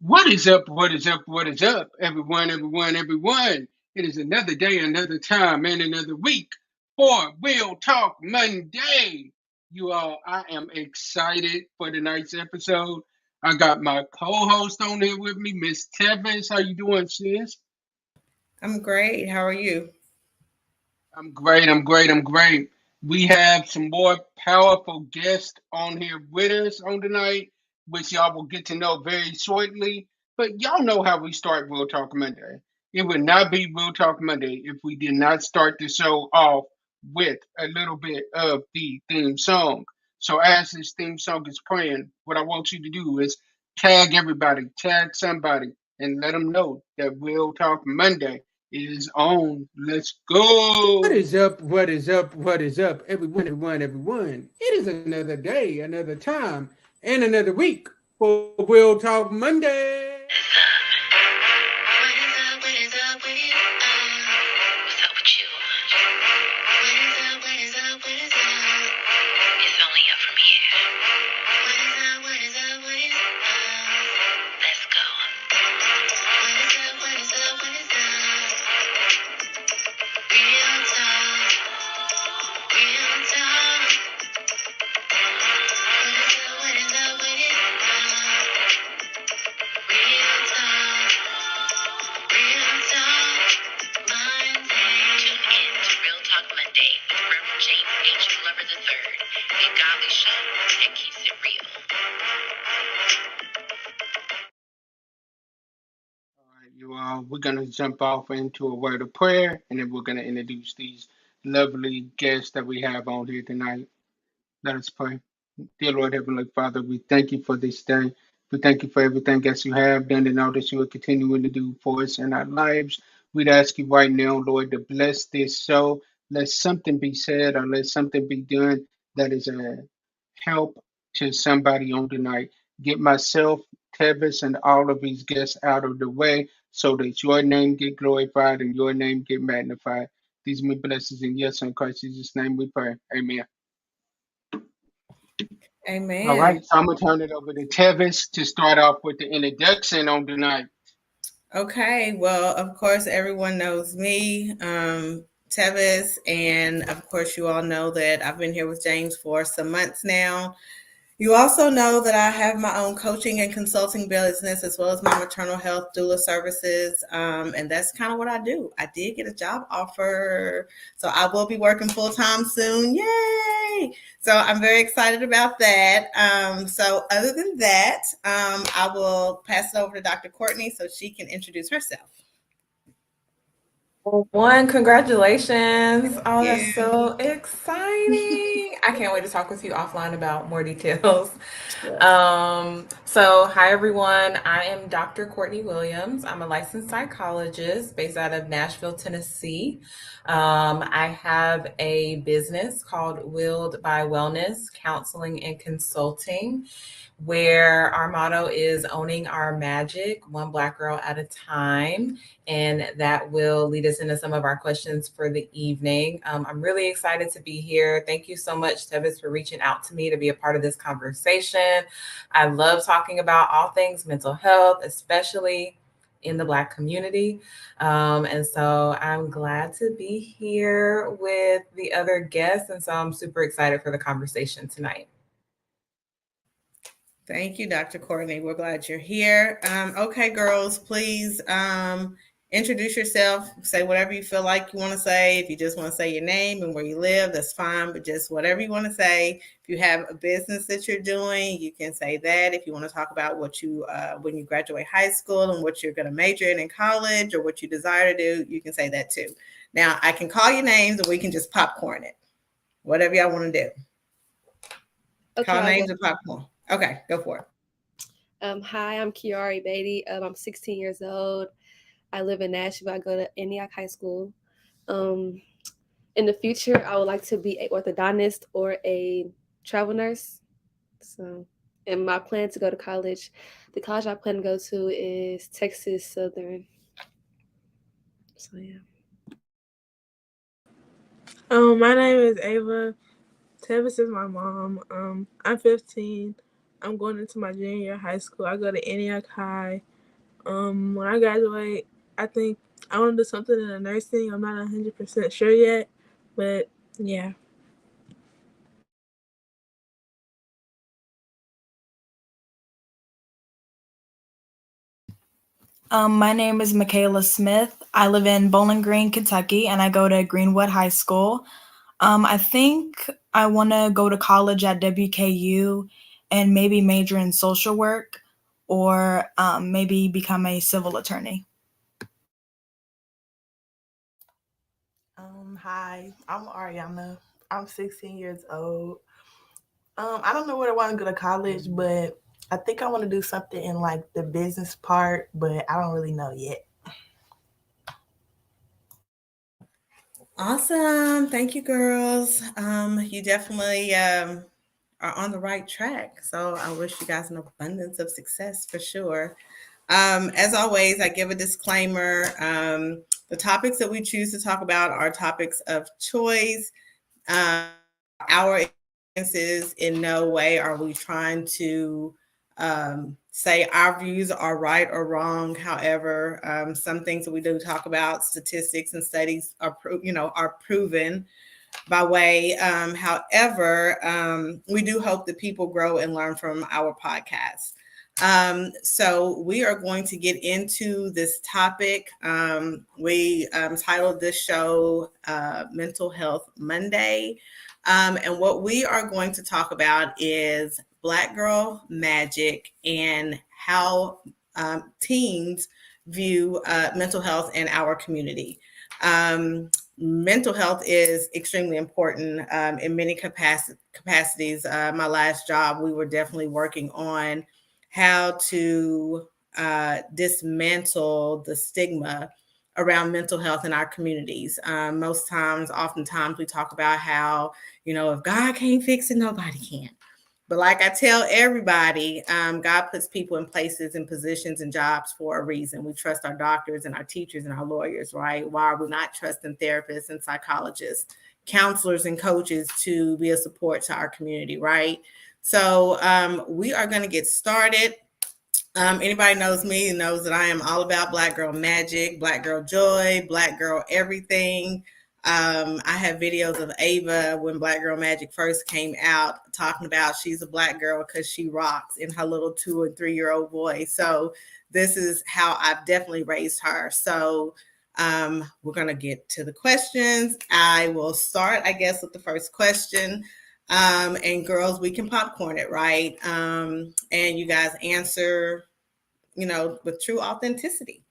What is up? What is up? What is up? Everyone, everyone, everyone. It is another day, another time, and another week for Real Talk Monday. You all, I am excited for tonight's episode. I got my co-host on here with me, Miss Tevins. How you doing, sis? I'm great. How are you? I'm great. I'm great. I'm great. We have some more powerful guests on here with us on tonight, which y'all will get to know very shortly. But y'all know how we start Real Talk Monday. It would not be Real Talk Monday if we did not start the show off with a little bit of the theme song. So as this theme song is playing, what I want you to do is tag everybody, tag somebody, and let them know that Real Talk Monday is on. Let's What go. is up? What is up? What is up? Everyone, everyone. It is another day, another time, and another week for We'll Talk Monday. What's up with you? It's only up from here. Let's go. Real talk, real talk. What is up, real talk, real talk. Monday. Tune in to Real Talk Monday with Reverend James H. Glover III, a godly show that keeps it real. All right, you all, we're going to jump off into a word of prayer and then we're going to introduce these lovely guests that we have on here tonight. Let us pray. Dear Lord Heavenly Father, we thank you for this day. We thank you for everything that you have done and all that you are continuing to do for us in our lives. We'd ask you right now, Lord, to bless this show. Let something be said or let something be done that is a help to somebody on tonight. Get myself, Tevis, and all of these guests out of the way so that your name get glorified and your name get magnified. These are my blessings in your son Christ Jesus' name we pray. Amen. All Amen. right, so I'm gonna turn it over to Tevis to start off with the introduction on tonight. Okay. Well, of course, everyone knows me, Tevis, and of course, you all know that I've been here with James for some months now. You also know that I have my own coaching and consulting business as well as my maternal health doula services. And that's kind of what I do. I did get a job offer. So I will be working full time soon. Yay! So I'm very excited about that. So, other than that, I will pass it over to Dr. Courtney so she can introduce herself. Well, one, congratulations. Oh, that's Thank so exciting. I can't wait to talk with you offline about more details. you. So hi everyone. I am Dr. Courtney Williams. I'm a licensed psychologist based out of Nashville, Tennessee. I have a business called Willed by Wellness Counseling and Consulting, where our motto is owning our magic, one Black girl at a time. And that will lead us into some of our questions for the evening. I'm really excited to be here. Thank you so much, Tevis, for reaching out to me to be a part of this conversation. I love talking about all things mental health, especially in the Black community. And so I'm glad to be here with the other guests. And so I'm super excited for the conversation tonight. Thank you, Dr. Courtney. We're glad you're here. Okay, girls, please introduce yourself. Say whatever you feel like you want to say. If you just want to say your name and where you live, that's fine, but just whatever you want to say. If you have a business that you're doing, you can say that. If you want to talk about what you, when you graduate high school and what you're going to major in college or what you desire to do, you can say that too. Now, I can call your names and we can just popcorn it. Whatever y'all want to do. Okay, Call I'll go. names or popcorn. Okay, go for it. Hi, I'm Kiari Beatty. I'm 16 years old. I live in Nashville. I go to Antioch High School. Um, in the future, I would like to be an orthodontist or a travel nurse. So, and my plan to go to college, the college I plan to go to is Texas Southern. So yeah. My name is Ava. Tevis is my mom. I'm 15. I'm going into my junior year of high school. I go to Antioch High. When I graduate, I think I want to do something in the nursing. I'm not 100% sure yet, but yeah. My name is Michaela Smith. I live in Bowling Green, Kentucky, and I go to Greenwood High School. I think I want to go to college at WKU and maybe major in social work or maybe become a civil attorney. Hi, I'm Ariana. I'm 16 years old. I don't know where I want to go to college, but I think I want to do something in like the business part, but I don't really know yet. Awesome. Thank you, girls. You definitely are on the right track. So I wish you guys an abundance of success for sure. As always, I give a disclaimer. The topics that we choose to talk about are topics of choice. Our experiences, in no way are we trying to say our views are right or wrong. However, some things that we do talk about, statistics and studies are proven by way. However, we do hope that people grow and learn from our podcast. So we are going to get into this topic. We titled this show Mental Health Monday. And what we are going to talk about is Black Girl Magic and how teens view mental health in our community. Mental health is extremely important in many capacities. My last job, we were definitely working on how to dismantle the stigma around mental health in our communities. Oftentimes we talk about how, if God can't fix it, nobody can. But like I tell everybody, God puts people in places and positions and jobs for a reason. We trust our doctors and our teachers and our lawyers, right? Why are we not trusting therapists and psychologists, counselors and coaches to be a support to our community, right? So we are going to get started. Anybody knows me knows that I am all about Black Girl Magic, Black Girl Joy, Black Girl everything. I have videos of Ava when Black Girl Magic first came out talking about she's a Black girl because she rocks in her little 2 or 3-year-old voice. So this is how I've definitely raised her. So we're going to get to the questions. I will start, I guess, with the first question. And girls, we can popcorn it, right? And you guys answer, with true authenticity.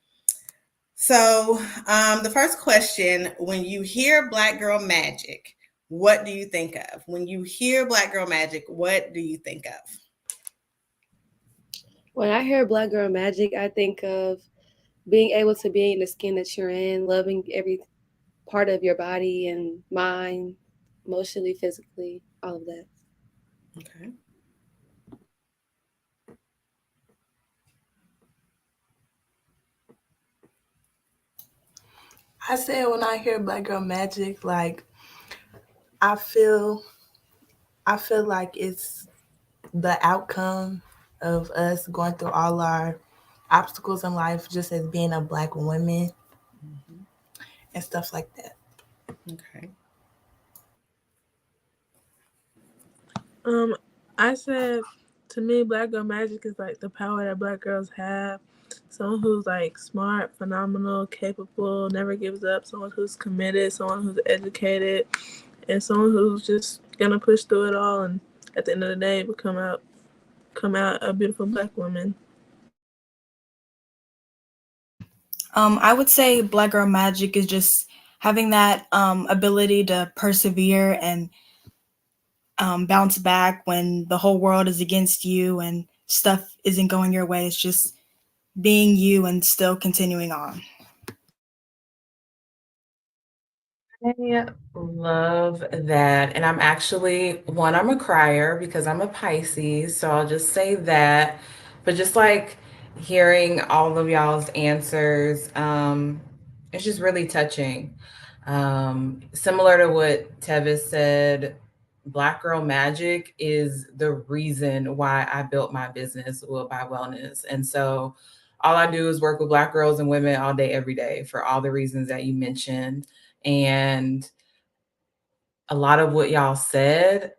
So the first question, when you hear Black Girl Magic, what do you think of? When you hear Black Girl Magic, what do you think of? When I hear Black Girl Magic, I think of being able to be in the skin that you're in, loving every part of your body and mind, emotionally, physically, all of that. Okay. I said when I hear Black Girl Magic, like I feel like it's the outcome of us going through all our obstacles in life just as being a Black woman and stuff like that. Okay. I said to me, Black Girl Magic is like the power that Black girls have. Someone who's like smart, phenomenal, capable, never gives up. Someone who's committed, someone who's educated, and someone who's just gonna push through it all. And at the end of the day, come out a beautiful Black woman. I would say Black Girl Magic is just having that ability to persevere and bounce back when the whole world is against you and stuff isn't going your way. It's just being you and still continuing on. I love that. And I'm a crier because I'm a Pisces. So I'll just say that. But just like hearing all of y'all's answers, it's just really touching. Similar to what Tevis said, Black Girl Magic is the reason why I built my business, Will by Wellness. And so all I do is work with Black girls and women all day, every day, for all the reasons that you mentioned. And a lot of what y'all said,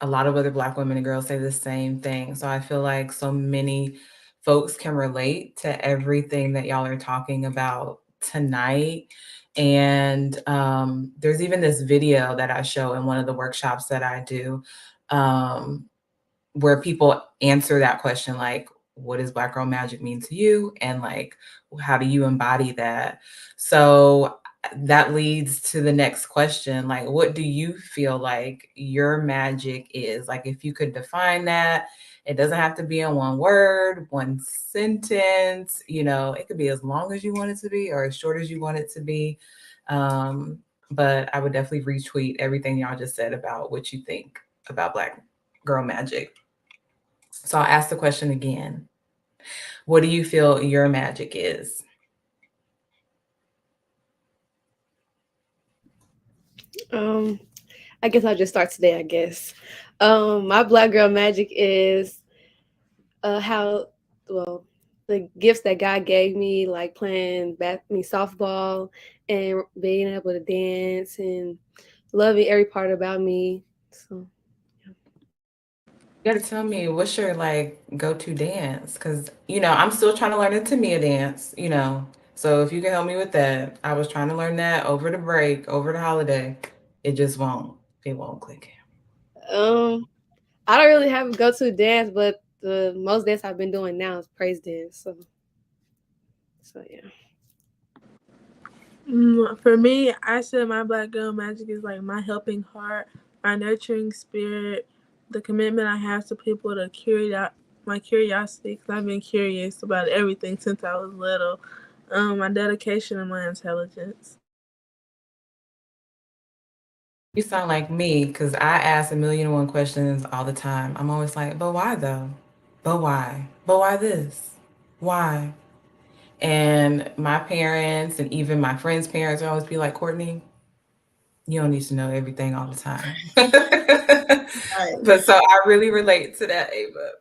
a lot of other Black women and girls say the same thing. So I feel like so many folks can relate to everything that y'all are talking about tonight. And there's even this video that I show in one of the workshops that I do, where people answer that question, like, what does Black Girl Magic mean to you? And like, how do you embody that? So that leads to the next question. Like, what do you feel like your magic is? Like, if you could define that, it doesn't have to be in one word, one sentence, you know, it could be as long as you want it to be or as short as you want it to be. But I would definitely retweet everything y'all just said about what you think about Black Girl Magic. So I'll ask the question again. What do you feel your magic is? I guess I'll just start today, I guess. My Black Girl Magic is the gifts that God gave me, like playing softball and being able to dance and loving every part about me. So You gotta tell me what's your like go-to dance? Because you know, I'm still trying to learn the Tamia dance, you know. So if you can help me with that, I was trying to learn that over the break, over the holiday. It won't click. I don't really have a go-to dance, but the most dance I've been doing now is praise dance. So yeah. For me, I said my Black Girl Magic is like my helping heart, my nurturing spirit, the commitment I have to people, my curiosity, because I've been curious about everything since I was little, my dedication, and my intelligence. You sound like me because I ask 1,000,001 questions all the time. I'm always like, but why though? But why? But why this? Why? And my parents and even my friends' parents always be like, Courtney, you don't need to know everything all the time. But so I really relate to that, Ava.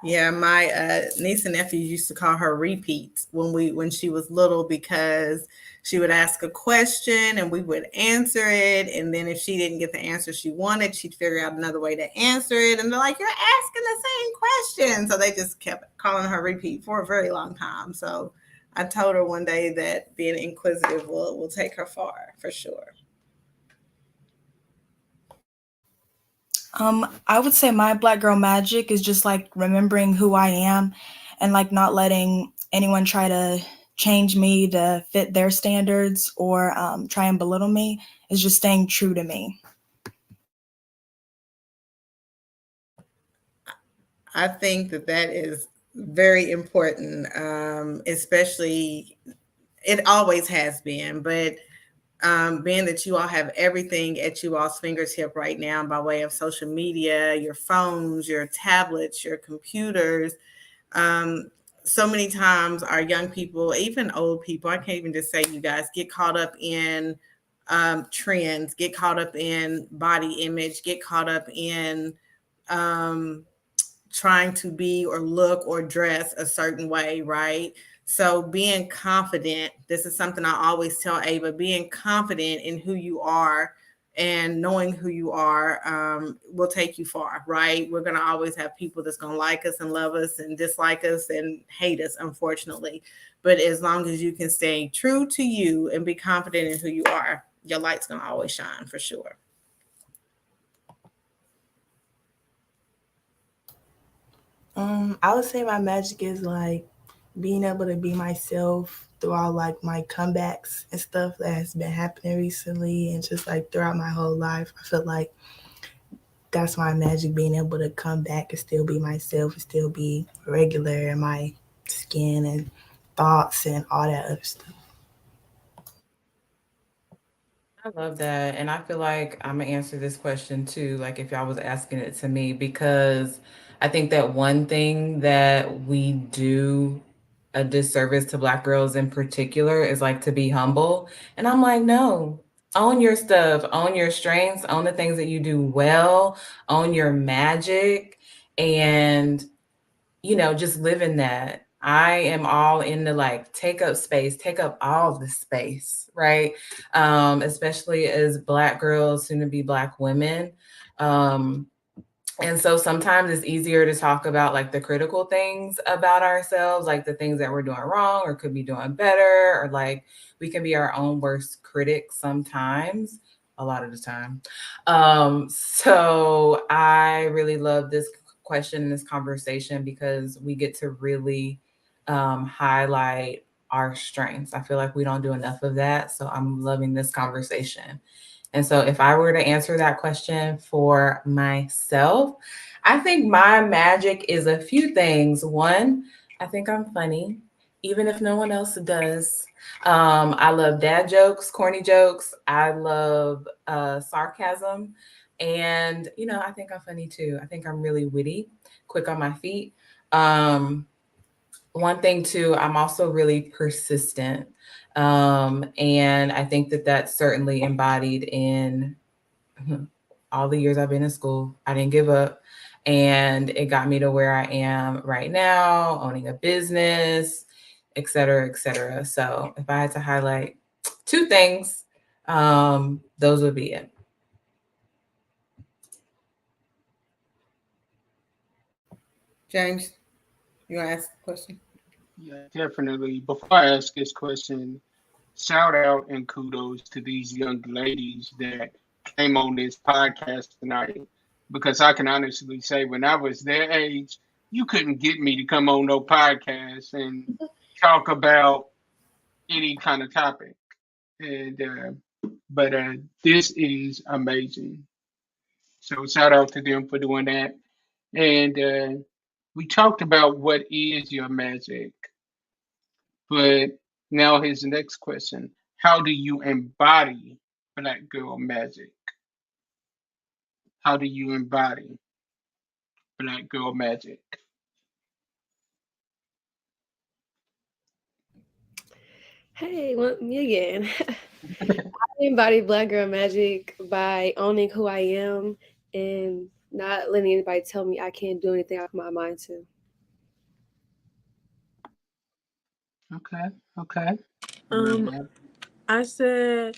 Yeah, my niece and nephew used to call her repeats when she was little, because she would ask a question and we would answer it, and then if she didn't get the answer she wanted, she'd figure out another way to answer it, and they're like, you're asking the same question. So they just kept calling her repeat for a very long time. So I told her one day that being inquisitive will take her far, for sure. I would say my Black Girl Magic is just like remembering who I am and like not letting anyone try to change me to fit their standards or try and belittle me. Is just staying true to me. I think that is very important, especially it always has been, but being that you all have everything at you all's fingertip right now by way of social media, your phones, your tablets, your computers. So many times our young people, even old people, I can't even just say you guys, get caught up in trends, get caught up in body image, get caught up in trying to be or look or dress a certain way, right? So being confident, this is something I always tell Ava, being confident in who you are and knowing who you are will take you far, right? We're going to always have people that's going to like us and love us and dislike us and hate us, unfortunately. But as long as you can stay true to you and be confident in who you are, your light's going to always shine, for sure. I would say my magic is like being able to be myself throughout like my comebacks and stuff that has been happening recently, and just like throughout my whole life. I feel like that's my magic, being able to come back and still be myself and still be regular in my skin and thoughts and all that other stuff. I love that. And I feel like I'm gonna answer this question too, like if y'all was asking it to me, because I think that one thing that we do a disservice to Black girls in particular is like to be humble. And I'm like, no, Own your stuff, own your strengths, own the things that you do well, own your magic, and just live in that. I am all into like take up space, take up all the space, right? Especially as Black girls, soon to be Black women. And so sometimes it's easier to talk about like the critical things about ourselves, like the things that we're doing wrong or could be doing better, or like we can be our own worst critics sometimes, a lot of the time. So I really love this question and this conversation because we get to really highlight our strengths. I feel like we don't do enough of that. So I'm loving this conversation. And so if I were to answer that question for myself, I think my magic is a few things. One, I think I'm funny, even if no one else does. I love dad jokes, corny jokes. I love sarcasm. And, I think I'm funny too. I think I'm really witty, quick on my feet. One thing too, I'm also really persistent. And I think that that's certainly embodied in all the years I've been in school. I didn't give up. And it got me to where I am right now, owning a business, et cetera, et cetera. So if I had to highlight two things, those would be it. James, you want to ask a question? Yeah, definitely. Before I ask this question, shout out and kudos to these young ladies that came on this podcast tonight. Because I can honestly say, when I was their age, you couldn't get me to come on no podcast and talk about any kind of topic. And but this is amazing. So shout out to them for doing that. And we talked about what is your magic, but now here's the next question: how do you embody Black girl magic? How do you embody Black girl magic? Hey, well, me again. I embody Black girl magic by owning who I am and not letting anybody tell me I can't do anything I put my mind to. Okay, okay. I said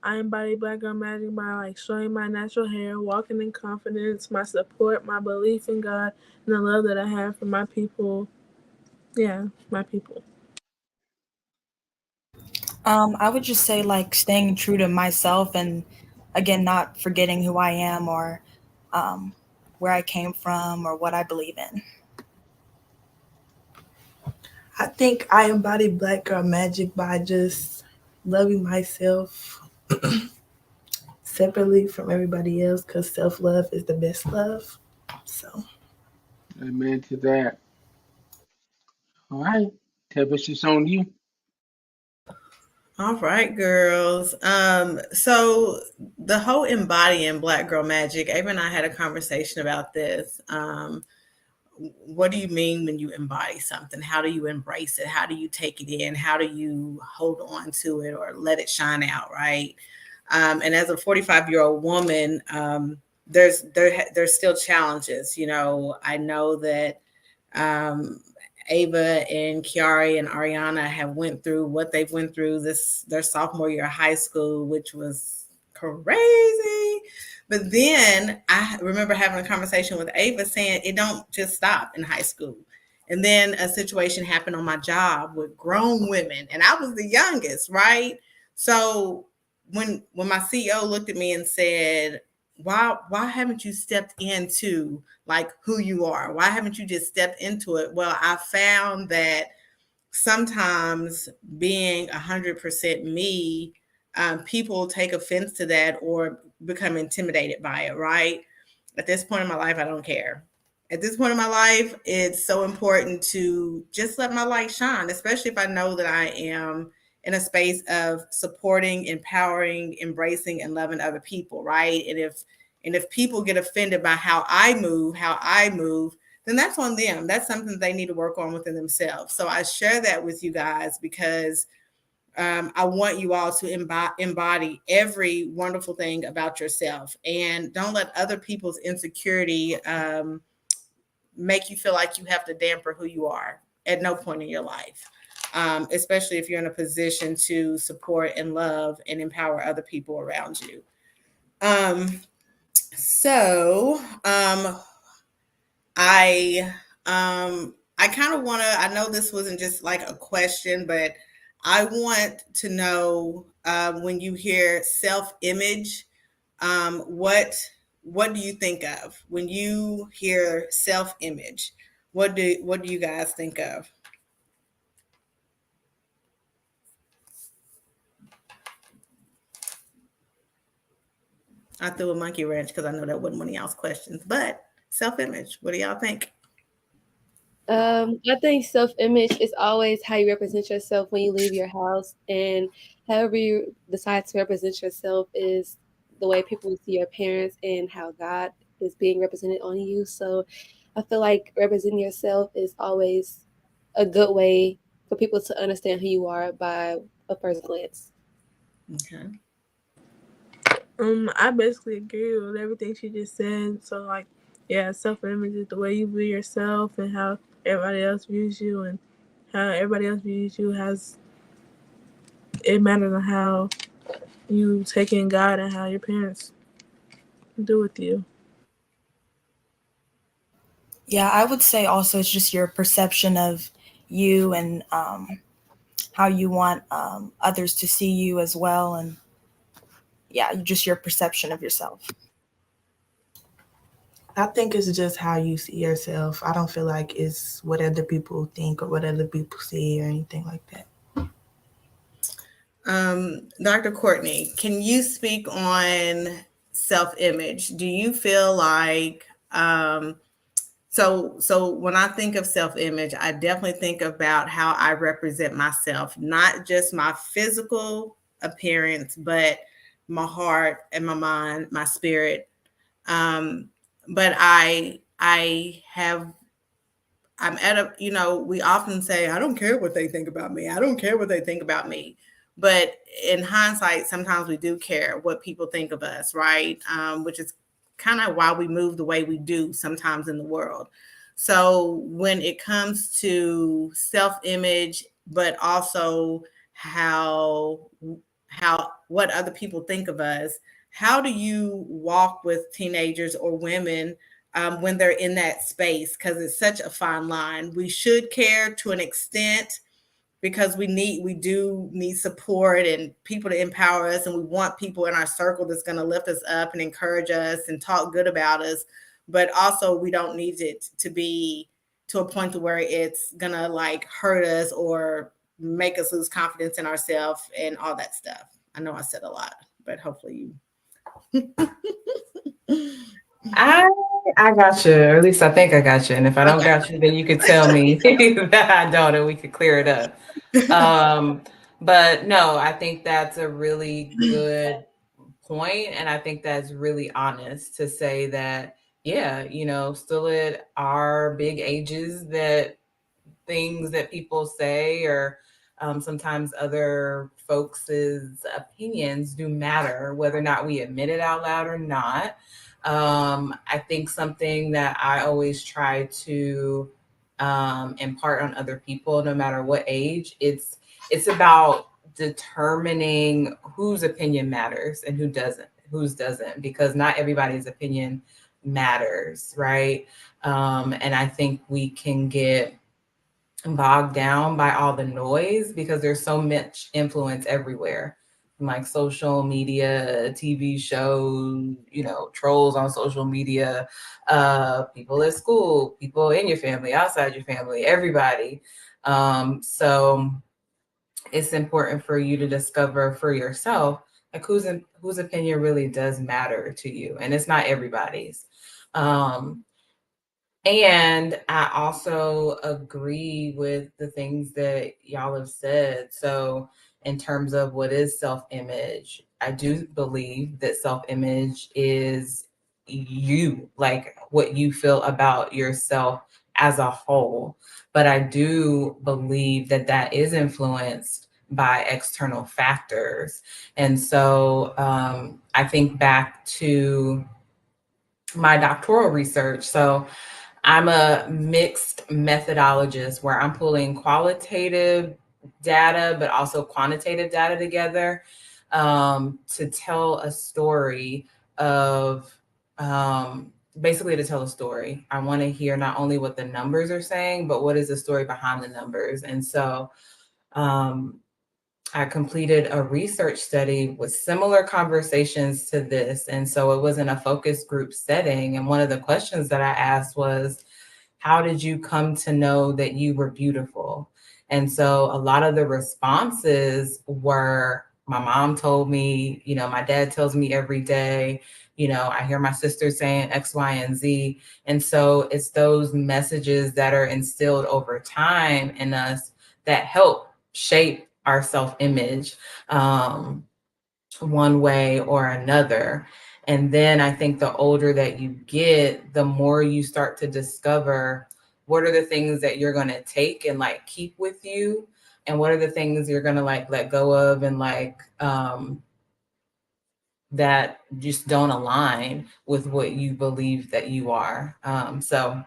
I embody Black girl magic by like showing my natural hair, walking in confidence, my support, my belief in God, and the love that I have for my people. Yeah, my people. I would just say like staying true to myself and again not forgetting who I am or where I came from or what I believe in. I think I embody Black girl magic by just loving myself separately from everybody else because self-love is the best love. So Amen to that. All right, Tevis, it's on you. All right, girls. So the whole embodying Black girl magic, Ava and I had a conversation about this. What do you mean when you embody something? How do you embrace it? How do you take it in? How do you hold on to it or let it shine out, right? And as a 45-year-old woman, there's still challenges. I know that Ava and Kiari and Ariana have went through what they've went through their sophomore year of high school, which was crazy. But then I remember having a conversation with Ava saying it don't just stop in high school. And then a situation happened on my job with grown women, and I was the youngest, right? So when my CEO looked at me and said, why haven't you stepped into like who you are? Why haven't you just stepped into it? Well, I found that sometimes being 100% me, people take offense to that or become intimidated by it, right? At this point in my life, I don't care. At this point in my life, it's so important to just let my light shine, especially if I know that I am in a space of supporting, empowering, embracing, and loving other people, right? And if people get offended by how I move, then that's on them. That's something they need to work on within themselves. So I share that with you guys because I want you all to embody every wonderful thing about yourself, and don't let other people's insecurity make you feel like you have to damper who you are at no point in your life, especially if you're in a position to support and love and empower other people around you. I kind of want to, I know this wasn't just like a question, but I want to know, when you hear self-image, what do you think of when you hear self-image? What do you guys think of? I threw a monkey wrench because I know that wasn't one of y'all's questions, but self-image, what do y'all think? I think self-image is always how you represent yourself when you leave your house, and however you decide to represent yourself is the way people see your appearance and how God is being represented on you. So I feel like representing yourself is always a good way for people to understand who you are by a first glance. Okay. I basically agree with everything she just said. So like, yeah, self-image is the way you view yourself and how everybody else views you, and how everybody else views you it matters on how you take in God and how your parents do with you. Yeah, I would say also it's just your perception of you and how you want others to see you as well. And yeah, just your perception of yourself. I think it's just how you see yourself. I don't feel like it's what other people think or what other people see or anything like that. Dr. Courtney, can you speak on self-image? Do you feel like, so when I think of self-image, I definitely think about how I represent myself, not just my physical appearance, but my heart and my mind, my spirit. But I'm at a, we often say, I don't care what they think about me. I don't care what they think about me. But in hindsight, sometimes we do care what people think of us, right? Which is kind of why we move the way we do sometimes in the world. So when it comes to self-image, but also what other people think of us, how do you walk with teenagers or women when they're in that space? Because it's such a fine line. We should care to an extent, because we do need support and people to empower us, and we want people in our circle that's going to lift us up and encourage us and talk good about us. But also, we don't need it to be to a point to where it's going to like hurt us or make us lose confidence in ourselves and all that stuff. I know I said a lot, but hopefully you. I got you, or at least I think I got you. And if I don't got you, then you could tell me that I don't, and we could clear it up. But no, I think that's a really good point, and I think that's really honest to say that, yeah, still at our big ages, that things that people say or sometimes other folks' opinions do matter, whether or not we admit it out loud or not. I think something that I always try to impart on other people, no matter what age, it's about determining whose opinion matters and whose doesn't, because not everybody's opinion matters, right? And I think we can get bogged down by all the noise because there's so much influence everywhere, like social media, TV shows, trolls on social media, people at school, people in your family, outside your family, everybody. So it's important for you to discover for yourself, like whose opinion really does matter to you. And it's not everybody's. And I also agree with the things that y'all have said. So in terms of what is self-image, I do believe that self-image is you, like what you feel about yourself as a whole. But I do believe that is influenced by external factors. And so I think back to my doctoral research. So I'm a mixed methodologist where I'm pulling qualitative data, but also quantitative data together to tell a story of basically to tell a story. I want to hear not only what the numbers are saying, but what is the story behind the numbers. And so I completed a research study with similar conversations to this. And so it was in a focus group setting. And one of the questions that I asked was, how did you come to know that you were beautiful? And so a lot of the responses were, my mom told me, my dad tells me every day, I hear my sister saying X, Y, and Z. And so it's those messages that are instilled over time in us that help shape our self-image one way or another. And then I think the older that you get, the more you start to discover what are the things that you're going to take and like keep with you, and what are the things you're going to like let go of and like that just don't align with what you believe that you are. So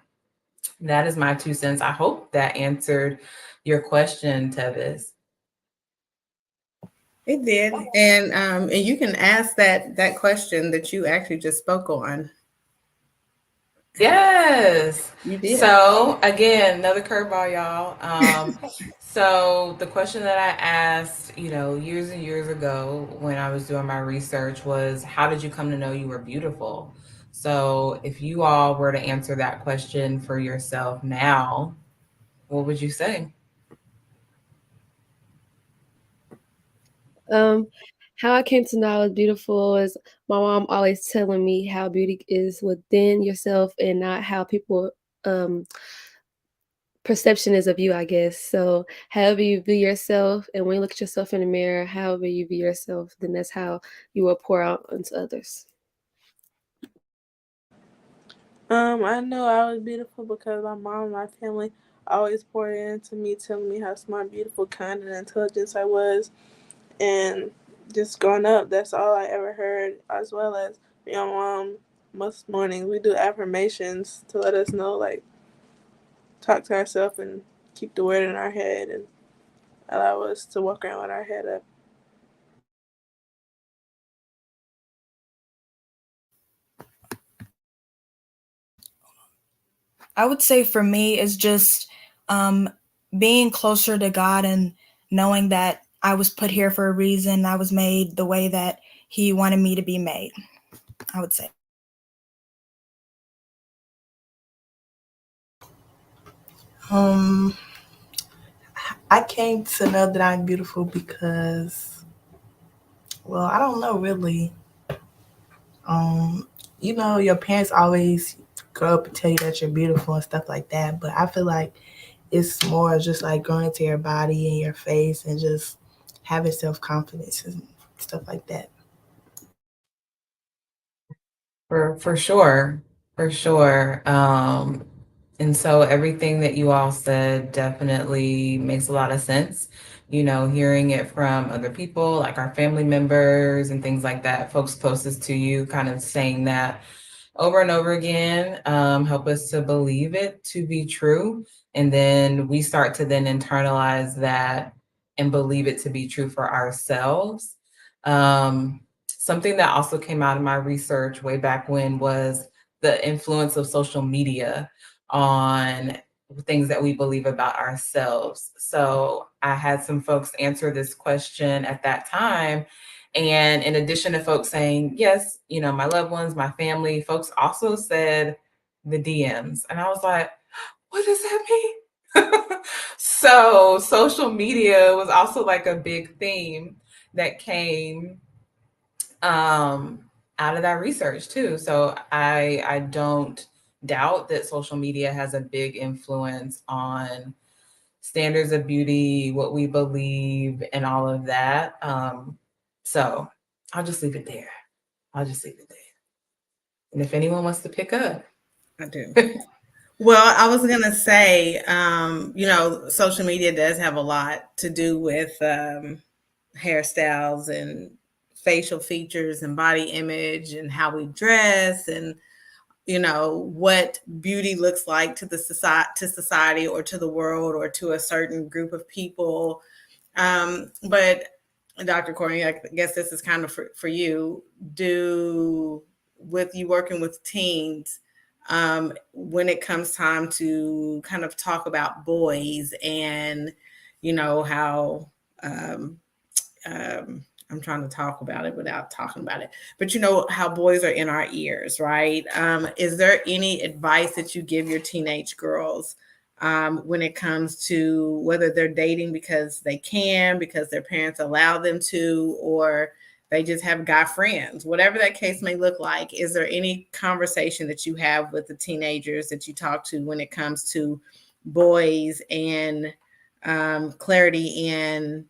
that is my 2 cents. I hope that answered your question, Tevis. It did, and you can ask that question that you actually just spoke on. Yes. You did. So again, another curveball, y'all. So the question that I asked, years and years ago when I was doing my research was, how did you come to know you were beautiful? So if you all were to answer that question for yourself now, what would you say? How I came to know I was beautiful is my mom always telling me how beauty is within yourself and not how people perception is of you, I guess. So however you view yourself, and when you look at yourself in the mirror, however you view yourself, then that's how you will pour out into others. I know I was beautiful because my mom and my family always poured into me, telling me how smart, beautiful, kind, and intelligent I was. And just growing up, that's all I ever heard, as well as my mom. Most mornings we do affirmations to let us know, like, talk to ourselves and keep the word in our head and allow us to walk around with our head up. I would say for me is just being closer to God and knowing that I was put here for a reason. I was made the way that He wanted me to be made, I would say. I came to know that I'm beautiful because, well, I don't know really. Your parents always grow up and tell you that you're beautiful and stuff like that, but I feel like it's more just like growing into your body and your face and just having self-confidence and stuff like that. For sure, for sure. And so everything that you all said definitely makes a lot of sense. Hearing it from other people, like our family members and things like that, folks closest to you, kind of saying that over and over again, help us to believe it to be true. And then we start to then internalize that and believe it to be true for ourselves. Something that also came out of my research way back when was the influence of social media on things that we believe about ourselves. So I had some folks answer this question at that time. And in addition to folks saying, yes, my loved ones, my family, folks also said the DMs. And I was like, what does that mean? So social media was also like a big theme that came out of that research too. So I don't doubt that social media has a big influence on standards of beauty, what we believe, and all of that. So I'll just leave it there. And if anyone wants to pick up. I do. Well, I was gonna say, social media does have a lot to do with hairstyles and facial features and body image and how we dress and what beauty looks like to the society or to the world or to a certain group of people. But Dr. Courtney, I guess this is kind of for you. With you working with teens, when it comes time to kind of talk about boys and how I'm trying to talk about it without talking about it, but how boys are in our ears, right? Is there any advice that you give your teenage girls when it comes to whether they're dating because they can, because their parents allow them to, or they just have guy friends, whatever that case may look like? Is there any conversation that you have with the teenagers that you talk to when it comes to boys and clarity in,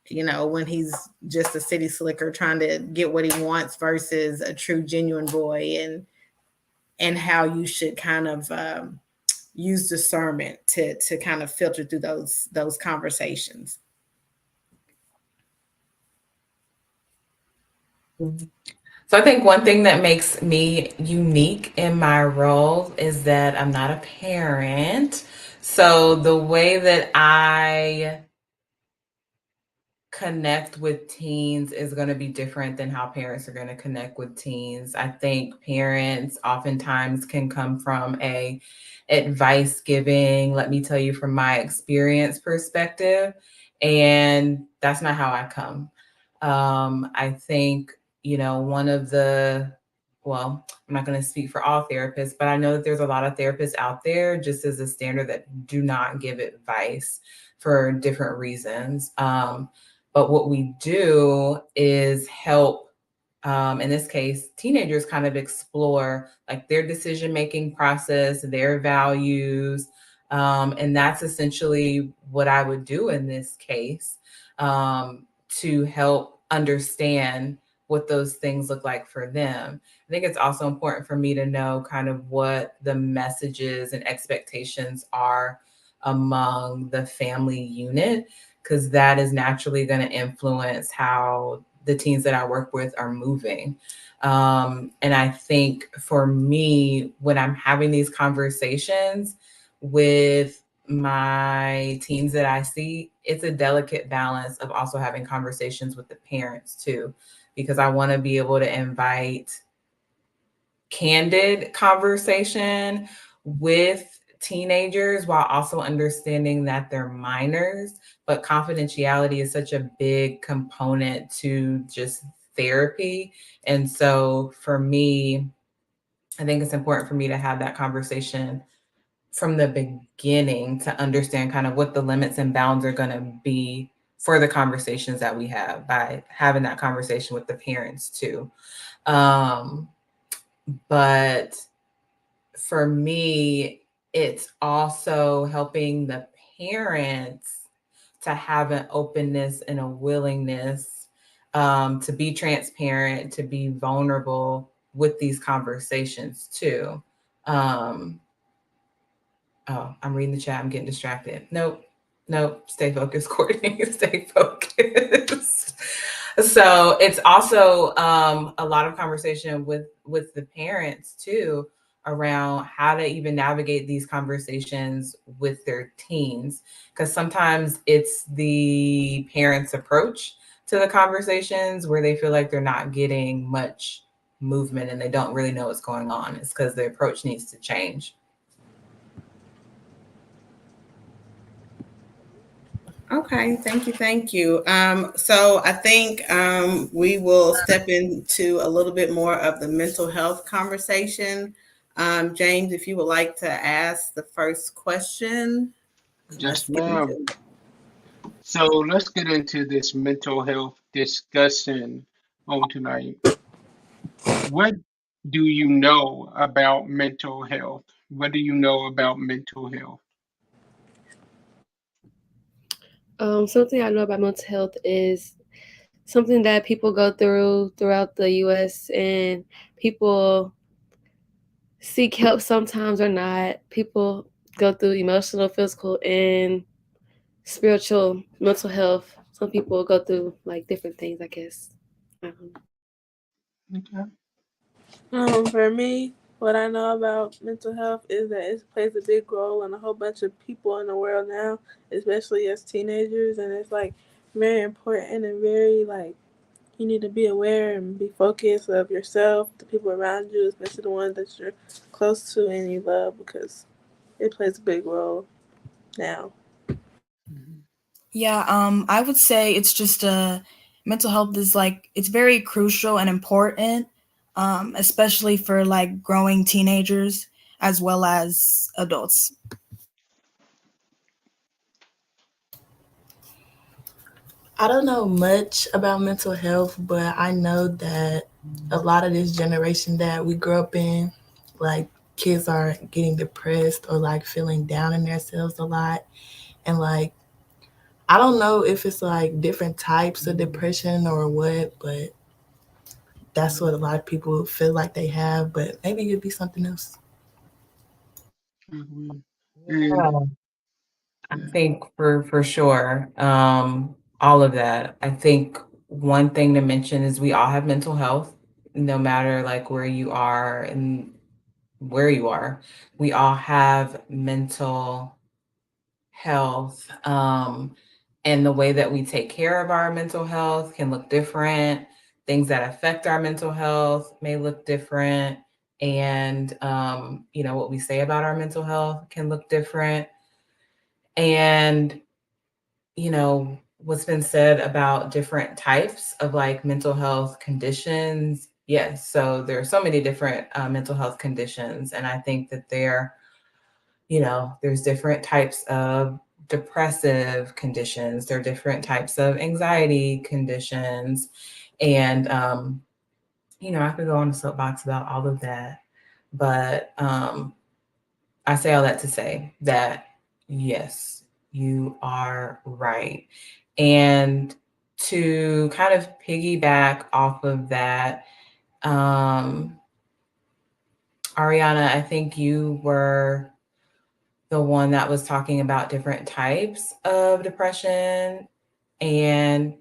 when he's just a city slicker trying to get what he wants versus a true genuine boy, and how you should kind of use discernment to kind of filter through those conversations? So I think one thing that makes me unique in my role is that I'm not a parent. So the way that I connect with teens is going to be different than how parents are going to connect with teens. I think parents oftentimes can come from a advice giving, let me tell you from my experience perspective, and that's not how I come. I think, one of the, well, I'm not going to speak for all therapists, but I know that there's a lot of therapists out there just as a standard that do not give advice for different reasons. But what we do is help, in this case, teenagers kind of explore like their decision-making process, their values. And that's essentially what I would do in this case, to help understand what those things look like for them. I think it's also important for me to know kind of what the messages and expectations are among the family unit, because that is naturally going to influence how the teens that I work with are moving. And I think for me, when I'm having these conversations with my teens that I see, it's a delicate balance of also having conversations with the parents too, because I want to be able to invite candid conversation with teenagers while also understanding that they're minors. But confidentiality is such a big component to just therapy. And so for me, I think it's important for me to have that conversation from the beginning to understand kind of what the limits and bounds are going to be for the conversations that we have by having that conversation with the parents too. But for me, it's also helping the parents to have an openness and a willingness to be transparent, to be vulnerable with these conversations too. Oh, I'm reading the chat. I'm getting distracted. Nope. Stay focused, Courtney. Stay focused. So it's also a lot of conversation with the parents too around how to even navigate these conversations with their teens, because sometimes it's the parents' approach to the conversations where they feel like they're not getting much movement and they don't really know what's going on. It's because the approach needs to change. Okay, thank you. So I think we will step into a little bit more of the mental health conversation. James, if you would like to ask the first question, Yes, let's get into ma'am. it. So let's get into this mental health discussion on tonight. What do you know about mental health? What do you know about mental health? Something I know about mental health is something that people go through throughout the U.S. and people seek help sometimes or not. People go through emotional, physical, and spiritual, mental health. Some people go through like different things, I guess. I don't know. Okay. For me, what I know about mental health is that it plays a big role in a whole bunch of people in the world now, especially as teenagers, and it's like very important and very like you need to be aware and be focused of yourself, the people around you, especially the ones that you're close to and you love, because it plays a big role now. Yeah, I would say it's just mental health is like it's very crucial and important, especially for like growing teenagers as well as adults. I don't know much about mental health, but I know that a lot of this generation that we grew up in, like kids are getting depressed or like feeling down in themselves a lot. And like, I don't know if it's like different types of depression or what, but that's what a lot of people feel like they have, but maybe it could be something else. And I think for sure, all of that. I think one thing to mention is we all have mental health, no matter like where you are and where you are. We all have mental health, and the way that we take care of our mental health can look different. Things that affect our mental health may look different, and what we say about our mental health can look different. And what's been said about different types of like mental health conditions. Yes, so there are so many different mental health conditions, and I think that there's different types of depressive conditions, there are different types of anxiety conditions, and I could go on a soapbox about all of that, but I say all that to say that yes, you are right. And to kind of piggyback off of that, Ariana, I think you were the one that was talking about different types of depression, and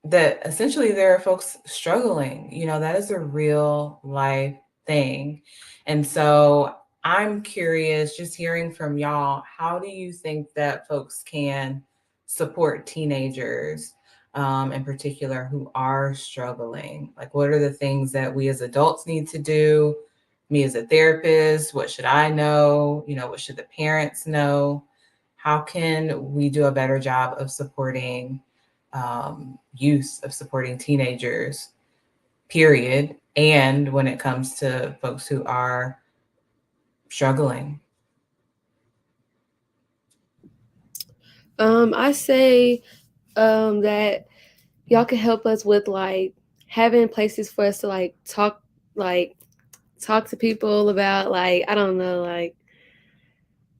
that essentially there are folks struggling. That is a real life thing. And so I'm curious, just hearing from y'all, how do you think that folks can support teenagers in particular who are struggling? Like, what are the things that we as adults need to do? Me as a therapist, what should I know? What should the parents know? How can we do a better job of supporting youth, of supporting teenagers, period, and when it comes to folks who are struggling? I say that y'all can help us with like having places for us to talk to people about like I don't know like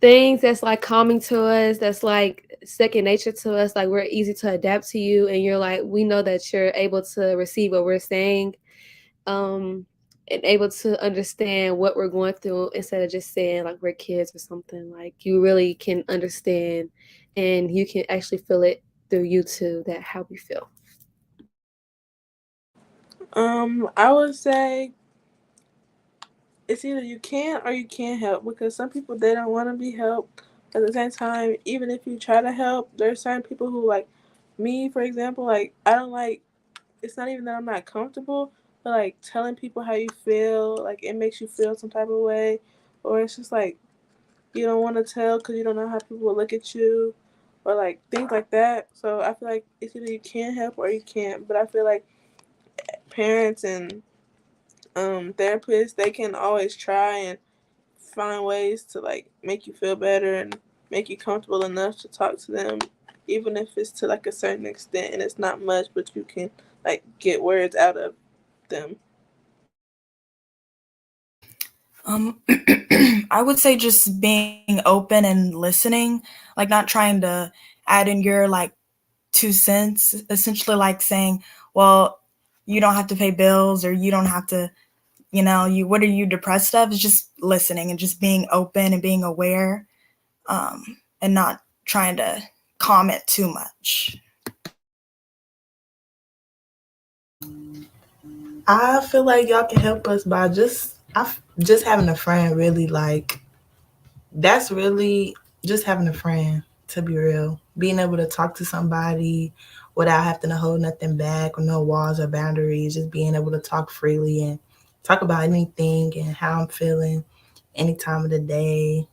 things that's like calming to us, that's like second nature to us, like we're easy to adapt to you and you're like we know that you're able to receive what we're saying, and able to understand what we're going through instead of just saying like we're kids or something. Like you really can understand and you can actually feel it through you too, that how we feel. I would say it's either you can or you can't help, because some people they don't want to be helped. At the same time, even if you try to help, there's certain people who like me, for example, like I don't like. It's not even that I'm not comfortable, but like telling people how you feel, like it makes you feel some type of way, or it's just like you don't want to tell because you don't know how people will look at you, or like things like that. So I feel like it's either you can help or you can't. But I feel like parents and therapists, they can always try and find ways to like make you feel better and make you comfortable enough to talk to them, even if it's to like a certain extent and it's not much, but you can like get words out of them. I would say just being open and listening, like not trying to add in your like 2 cents, essentially like saying, well, you don't have to pay bills or you don't have to what are you depressed of? Is just listening and just being open and being aware, and not trying to comment too much. I feel like y'all can help us by just having a friend. Really, like that's really just having a friend. To be real, being able to talk to somebody without having to hold nothing back or no walls or boundaries, just being able to talk freely and talk about anything and how I'm feeling any time of the day,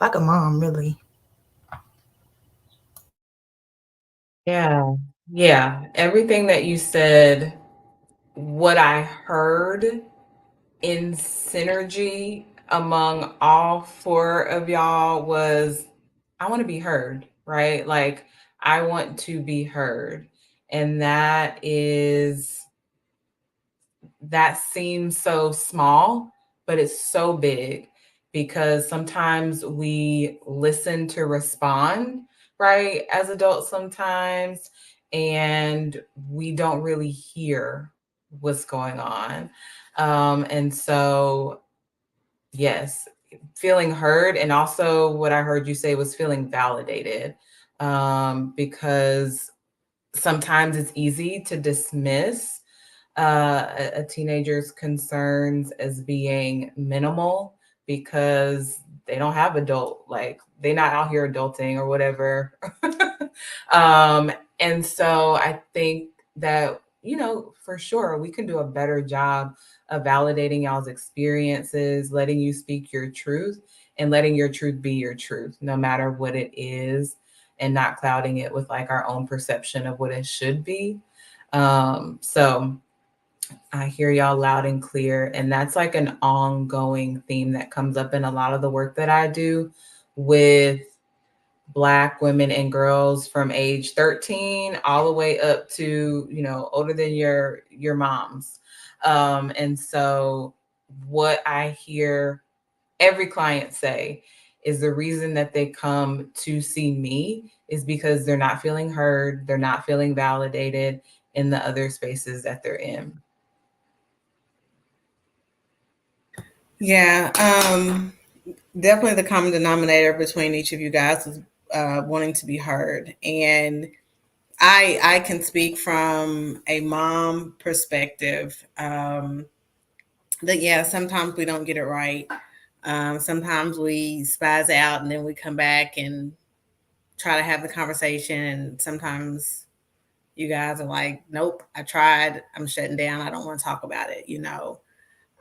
like a mom, really. Yeah. Everything that you said, what I heard in synergy among all four of y'all was I want to be heard, right? Like I want to be heard. And that seems so small, but it's so big because sometimes we listen to respond, right? As adults sometimes, and we don't really hear what's going on. And so, yes, feeling heard. And also, what I heard you say was feeling validated, because sometimes it's easy to dismiss a teenager's concerns as being minimal because they don't have they're not out here adulting or whatever. And so I think that, for sure, we can do a better job of validating y'all's experiences, letting you speak your truth, and letting your truth be your truth, no matter what it is, and not clouding it with like our own perception of what it should be. So I hear y'all loud and clear. And that's like an ongoing theme that comes up in a lot of the work that I do with Black women and girls from age 13 all the way up to, older than your moms. And so what I hear every client say is the reason that they come to see me is because they're not feeling heard, they're not feeling validated in the other spaces that they're in. Yeah, definitely the common denominator between each of you guys is wanting to be heard. And I can speak from a mom perspective, that, yeah, sometimes we don't get it right. Sometimes we spaz out and then we come back and try to have the conversation. And sometimes you guys are like, nope, I tried, I'm shutting down, I don't want to talk about it,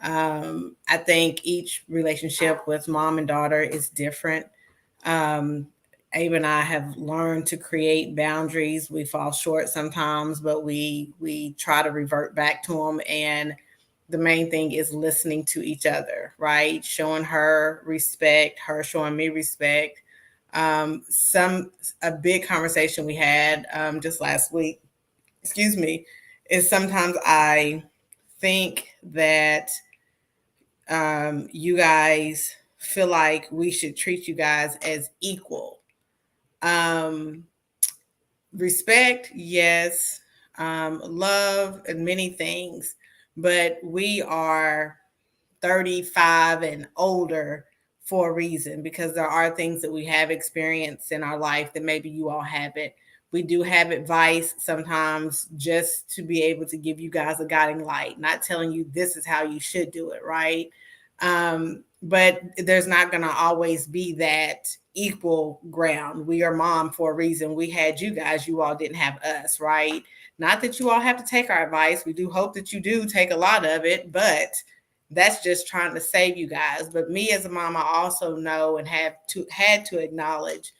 I think each relationship with mom and daughter is different. Abe and I have learned to create boundaries. We fall short sometimes, but we try to revert back to them. And the main thing is listening to each other, right? Showing her respect, her showing me respect. A big conversation we had just last week, excuse me, is sometimes I think that you guys feel like we should treat you guys as equal. Respect, yes. Love and many things, but we are 35 and older for a reason, because there are things that we have experienced in our life that maybe you all haven't. We do have advice sometimes just to be able to give you guys a guiding light, not telling you this is how you should do it, right? But there's not going to always be that equal ground. We are mom for a reason. We had you guys, you all didn't have us, right? Not that you all have to take our advice. We do hope that you do take a lot of it, but that's just trying to save you guys. But me as a mom, I also know and had to acknowledge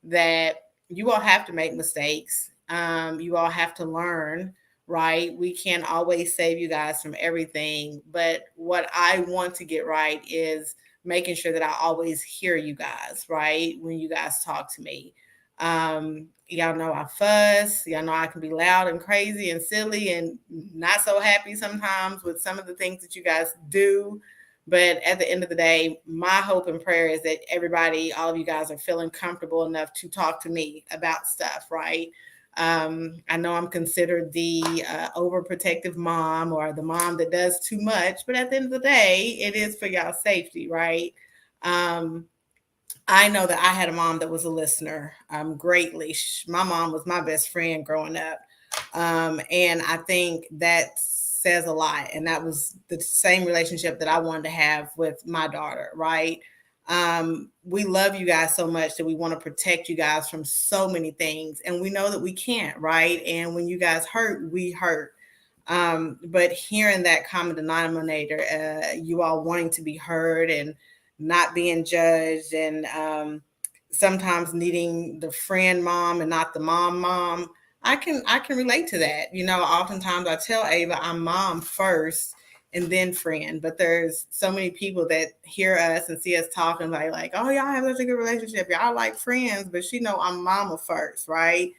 that you all have to make mistakes. You all have to learn, right? We can't always save you guys from everything. But what I want to get right is making sure that I always hear you guys, right? When you guys talk to me. Y'all know I fuss. Y'all know I can be loud and crazy and silly and not so happy sometimes with some of the things that you guys do. But at the end of the day, my hope and prayer is that everybody, all of you guys, are feeling comfortable enough to talk to me about stuff, right? I know I'm considered the overprotective mom or the mom that does too much, but at the end of the day, it is for y'all's safety, right? I know that I had a mom that was a listener greatly. My mom was my best friend growing up. And I think that says a lot. And that was the same relationship that I wanted to have with my daughter, right? We love you guys so much that we want to protect you guys from so many things. And we know that we can't, right? And when you guys hurt, we hurt. But hearing that common denominator, you all wanting to be heard and not being judged, and sometimes needing the friend mom and not the mom, I can relate to that. You know, oftentimes I tell Ava I'm mom first and then friend, but there's so many people that hear us and see us talking like, oh, y'all have such a good relationship, y'all like friends, but she know I'm mama first, right?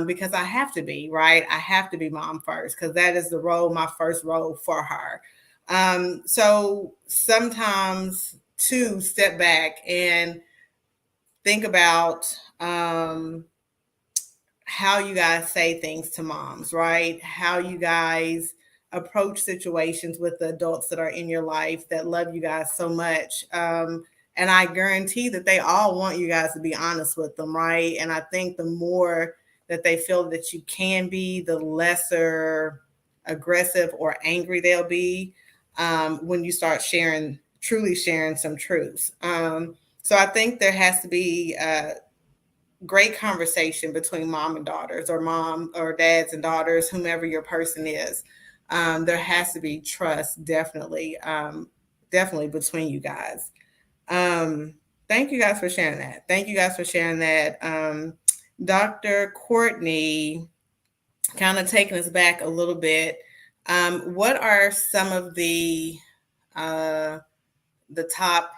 Because I have to be, right? I have to be mom first because that is the role, my first role for her. So sometimes to step back and think about how you guys say things to moms, right? How you guys approach situations with the adults that are in your life that love you guys so much. And I guarantee that they all want you guys to be honest with them, right? And I think the more that they feel that you can be, the lesser aggressive or angry they'll be when you start truly sharing some truths. So I think there has to be great conversation between mom and daughters, or mom or dads and daughters, whomever your person is. There has to be trust, definitely between you guys. Thank you guys for sharing that. Thank you guys for sharing that. Dr. Courtney, kind of taking us back a little bit. What are some of the top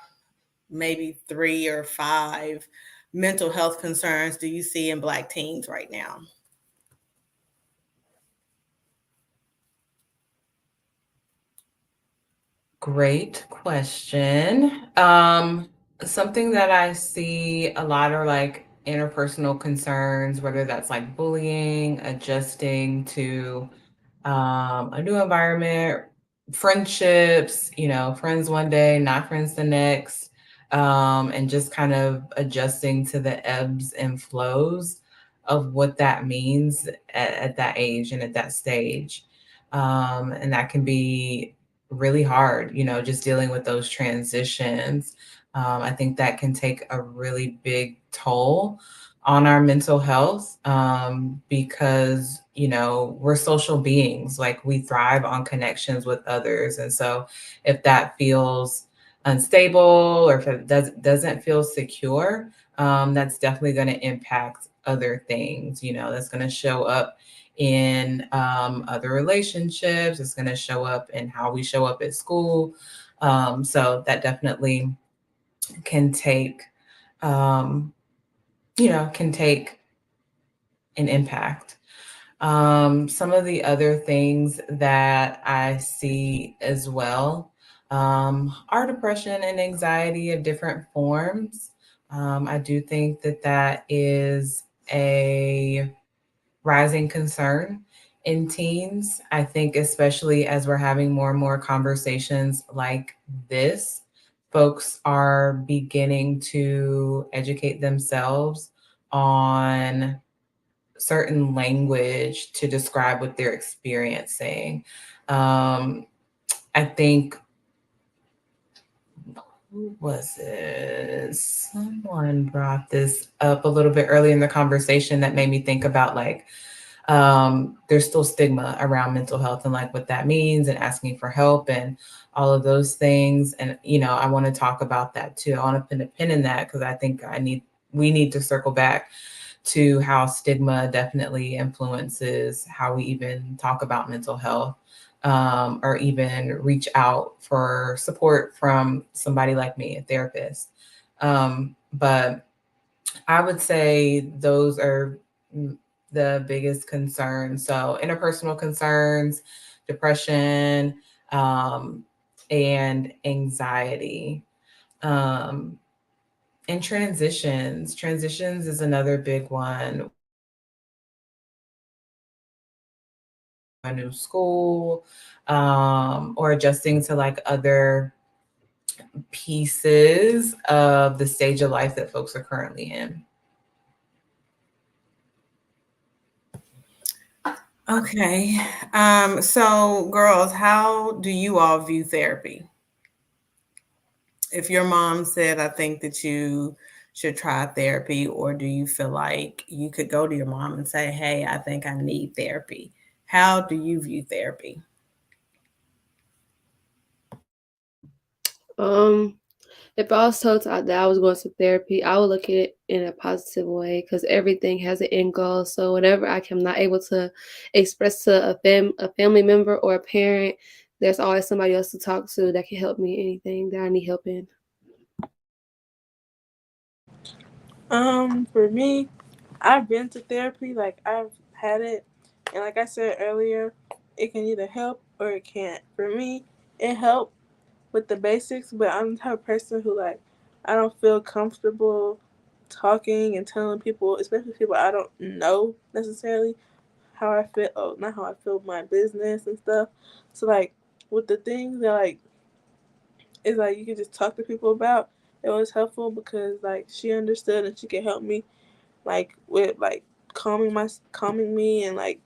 maybe 3 or 5 mental health concerns do you see in Black teens right now? Great question. Something that I see a lot are like interpersonal concerns, whether that's like bullying, adjusting to a new environment, friendships, friends one day, not friends the next, and just kind of adjusting to the ebbs and flows of what that means at that age and at that stage. And that can be really hard, just dealing with those transitions. I think that can take a really big toll on our mental health because, we're social beings, like we thrive on connections with others. And so if that feels unstable or if it doesn't feel secure, that's definitely going to impact other things, that's going to show up in other relationships. It's going to show up in how we show up at school. So that definitely can take, can take an impact. Some of the other things that I see as well are depression and anxiety of different forms. I do think that is a rising concern in teens. I think especially as we're having more and more conversations like this, folks are beginning to educate themselves on certain language to describe what they're experiencing. I think, who was it? Someone brought this up a little bit early in the conversation that made me think about like, there's still stigma around mental health and like what that means and asking for help and all of those things. And, I want to talk about that too. I want to put a pin in that because I think we need to circle back to how stigma definitely influences how we even talk about mental health, or even reach out for support from somebody like me, a therapist. But I would say those are the biggest concerns. So interpersonal concerns, depression, and anxiety. And transitions is another big one. a new school, or adjusting to like other pieces of the stage of life that folks are currently in. Okay. So girls, how do you all view therapy? If your mom said, I think that you should try therapy, or do you feel like you could go to your mom and say, hey, I think I need therapy? How do you view therapy? If I was told that I was going to therapy, I would look at it in a positive way because everything has an end goal. So whenever I am not able to express to a family member or a parent, there's always somebody else to talk to that can help me anything that I need help in. For me, I've been to therapy, like I've had it, and like I said earlier, it can either help or it can't. For me, it helped with the basics, but I'm the type of person who like I don't feel comfortable talking and telling people, especially people I don't know necessarily, how I feel. Oh, not how I feel my business and stuff. So like with the things that like is like you can just talk to people about. It was helpful because like she understood and she could help me like with like calming me and like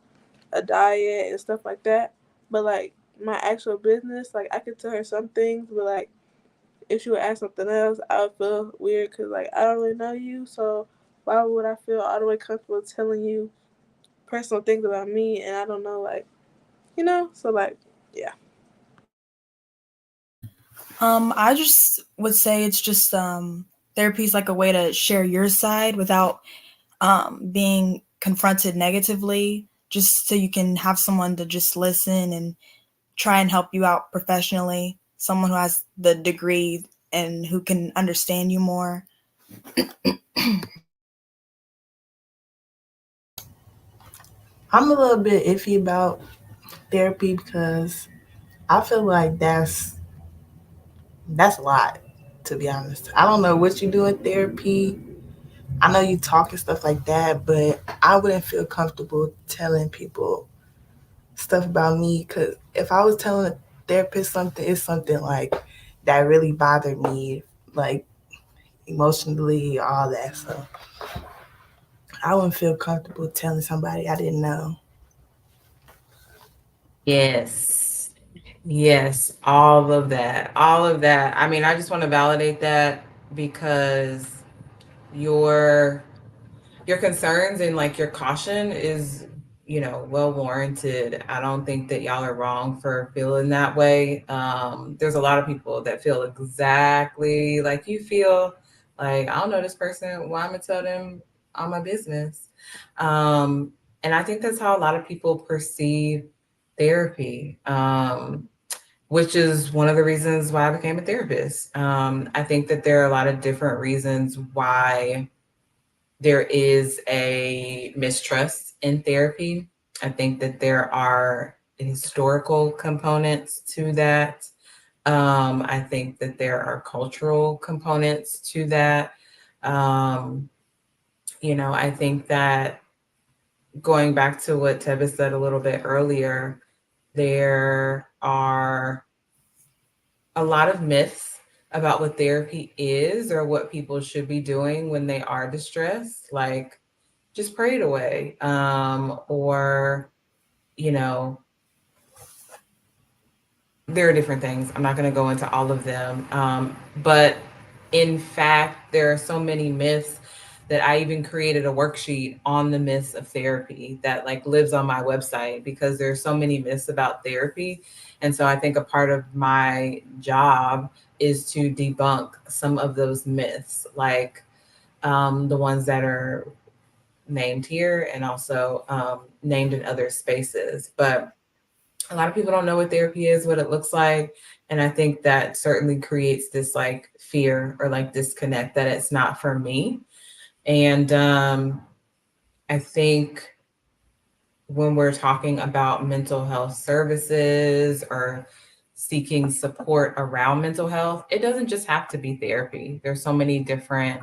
a diet and stuff like that. But like my actual business, like I could tell her some things, but like if she would ask something else, I would feel weird because like I don't really know you, so why would I feel all the way comfortable telling you personal things about me and I don't know, like, you know? So like, yeah. I just would say it's just therapy is like a way to share your side without being confronted negatively, just so you can have someone to just listen and try and help you out professionally, someone who has the degree and who can understand you more. I'm a little bit iffy about therapy because I feel like that's a lot, to be honest. I don't know what you do in therapy. I know you talk and stuff like that, but I wouldn't feel comfortable telling people stuff about me because if I was telling a therapist something, it's something like that really bothered me, like emotionally, all that. So I wouldn't feel comfortable telling somebody I didn't know. Yes. Yes, all of that. All of that. I mean, I just want to validate that because your your concerns and like your caution is, well warranted. I don't think that y'all are wrong for feeling that way. There's a lot of people that feel exactly like you feel. Like, I don't know this person, why I'm gonna tell them all my business. And I think that's how a lot of people perceive therapy. Which is one of the reasons why I became a therapist. I think that there are a lot of different reasons why there is a mistrust in therapy. I think that there are historical components to that. I think that there are cultural components to that. Um, I think that going back to what Tebas said a little bit earlier, there are a lot of myths about what therapy is or what people should be doing when they are distressed. Like, just pray it away. Or, you know, there are different things. I'm not going to go into all of them. But in fact, there are so many myths that I even created a worksheet on the myths of therapy that like lives on my website because there's so many myths about therapy. And so I think a part of my job is to debunk some of those myths, like the ones that are named here and also named in other spaces. But a lot of people don't know what therapy is, what it looks like. And I think that certainly creates this like fear or like disconnect that it's not for me. And I think when we're talking about mental health services or seeking support around mental health, it doesn't just have to be therapy. There's so many different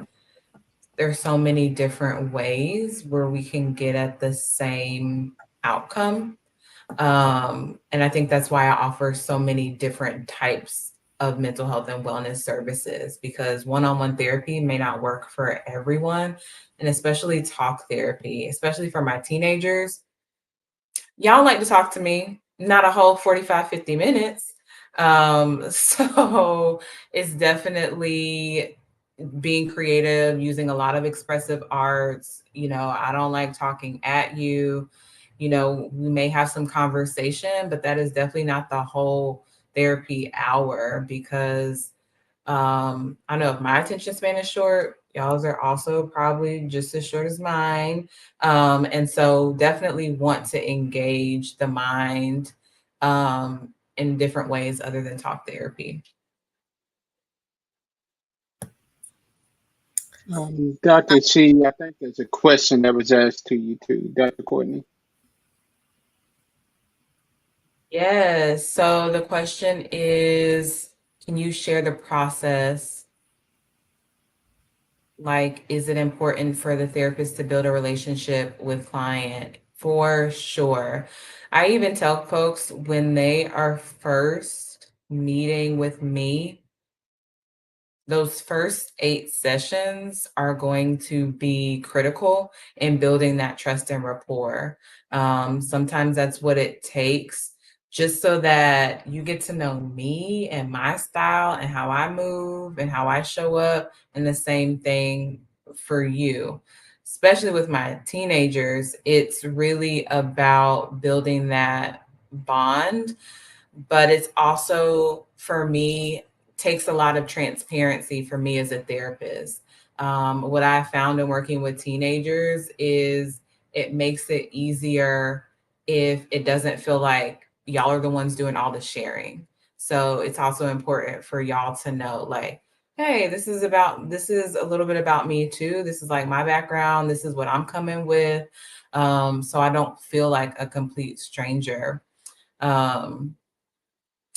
ways where we can get at the same outcome. And I think that's why I offer so many different types of mental health and wellness services, because one-on-one therapy may not work for everyone, and especially talk therapy, especially for my teenagers. Y'all like to talk to me, not a whole 45, 50 minutes. So it's definitely being creative, using a lot of expressive arts. I don't like talking at you. We may have some conversation, but that is definitely not the whole therapy hour, because I know if my attention span is short, y'all's are also probably just as short as mine. And so definitely want to engage the mind in different ways other than talk therapy. Dr. C, I think there's a question that was asked to you too, Dr. Courtney. Yes. So the question is, can you share the process? Like, is it important for the therapist to build a relationship with client? For sure. I even tell folks when they are first meeting with me, those first 8 sessions are going to be critical in building that trust and rapport. Sometimes that's what it takes, just so that you get to know me and my style and how I move and how I show up, and the same thing for you. Especially with my teenagers, it's really about building that bond, but it's also, for me, takes a lot of transparency for me as a therapist. What I found in working with teenagers is it makes it easier if it doesn't feel like y'all are the ones doing all the sharing. So it's also important for y'all to know, like, hey, this is a little bit about me too. This is like my background. This is what I'm coming with. So I don't feel like a complete stranger. Um,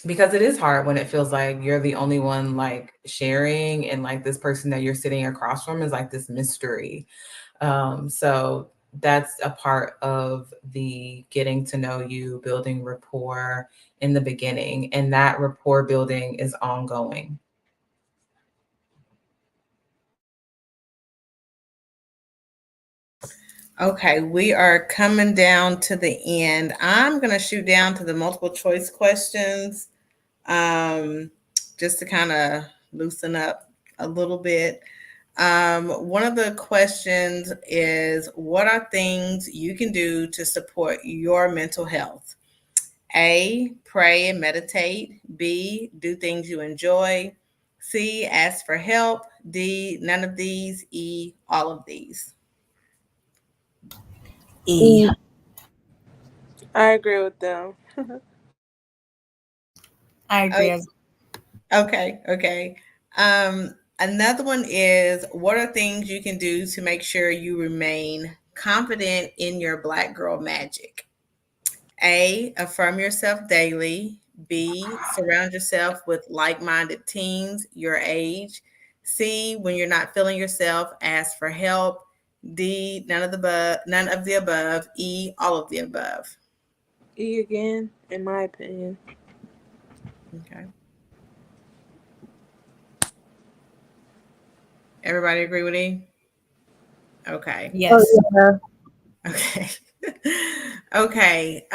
because it is hard when it feels like you're the only one like sharing, and like this person that you're sitting across from is like this mystery. So that's a part of the getting to know you, building rapport in the beginning, and that rapport building is ongoing. Okay, we are coming down to the end. I'm going to shoot down to the multiple choice questions, um, just to kind of loosen up a little bit. One of the questions is, what are things you can do to support your mental health? A, pray and meditate. B, do things you enjoy. C, ask for help. D, none of these. E, all of these. E. I agree with them. I agree. As Okay. Another one is, what are things you can do to make sure you remain confident in your Black girl magic? A, affirm yourself daily. B, surround yourself with like-minded teens your age. C, when you're not feeling yourself, ask for help. D, none of the above. E, all of the above. E again, in my opinion. Okay. Everybody agree with E? Okay. yes. Okay. Okay.